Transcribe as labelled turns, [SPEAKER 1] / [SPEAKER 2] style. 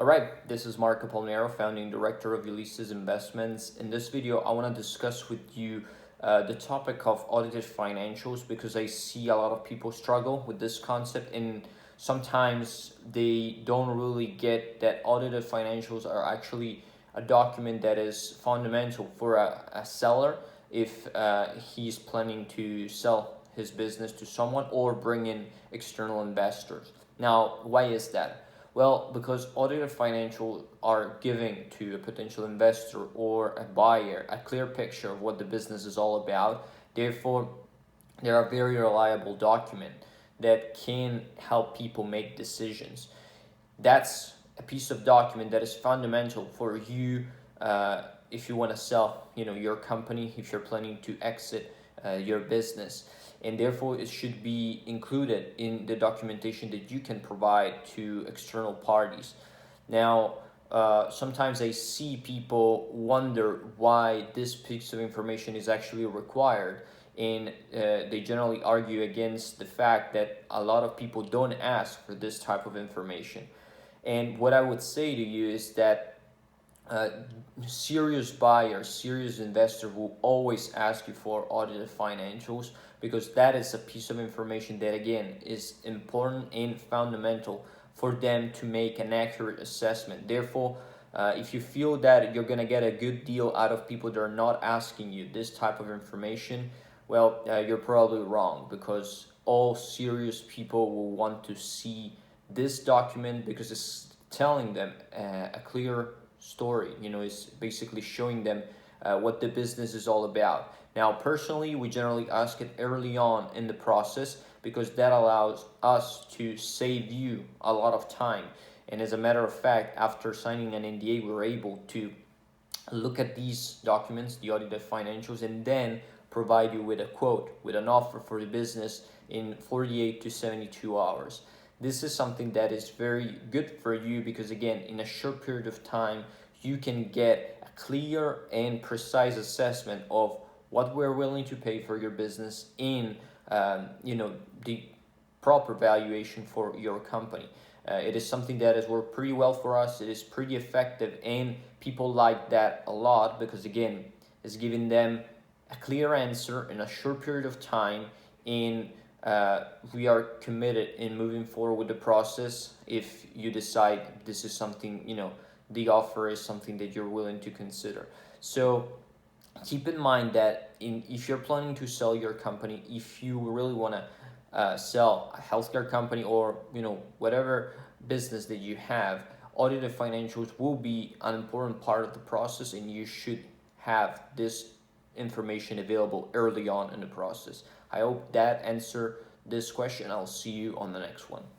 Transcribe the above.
[SPEAKER 1] All right, this is Marco Palmero, founding director of Ulysses Investments. In this video, I want to discuss with you the topic of audited financials because I see a lot of people struggle with this concept, and sometimes they don't really get that audited financials are actually a document that is fundamental for a seller if he's planning to sell his business to someone or bring in external investors. Now, why is that? Well, because audited financials are giving to a potential investor or a buyer a clear picture of what the business is all about. Therefore, they're a very reliable document that can help people make decisions. That's a piece of document that is fundamental for you if you want to sell, your company, if you're planning to exit your business, and therefore it should be included in the documentation that you can provide to external parties. Now, sometimes I see people wonder why this piece of information is actually required, and they generally argue against the fact that a lot of people don't ask for this type of information. And what I would say to you is that uh, serious buyers, serious investor will always ask you for audited financials because that is a piece of information that again is important and fundamental for them to make an accurate assessment. Therefore, if you feel that you're gonna get a good deal out of people that are not asking you this type of information, well, you're probably wrong because all serious people will want to see this document because it's telling them a clear story. It's basically showing them what the business is all about. Now, personally, we generally ask it early on in the process because that allows us to save you a lot of time. And as a matter of fact, after signing an NDA, we're able to look at these documents, the audited financials, and then provide you with a quote, with an offer for the business in 48 to 72 hours. This is something that is very good for you because again, in a short period of time, you can get a clear and precise assessment of what we're willing to pay for your business in the proper valuation for your company. It is something that has worked pretty well for us. It is pretty effective, and people like that a lot because again, it's giving them a clear answer in a short period of time, and we are committed in moving forward with the process if you decide this is something, the offer is something that you're willing to consider. So keep in mind that if you're planning to sell your company, if you really want to sell a healthcare company or whatever business that you have, audited financials will be an important part of the process, and you should have this information available early on in the process. I hope that answered this question. I'll see you on the next one.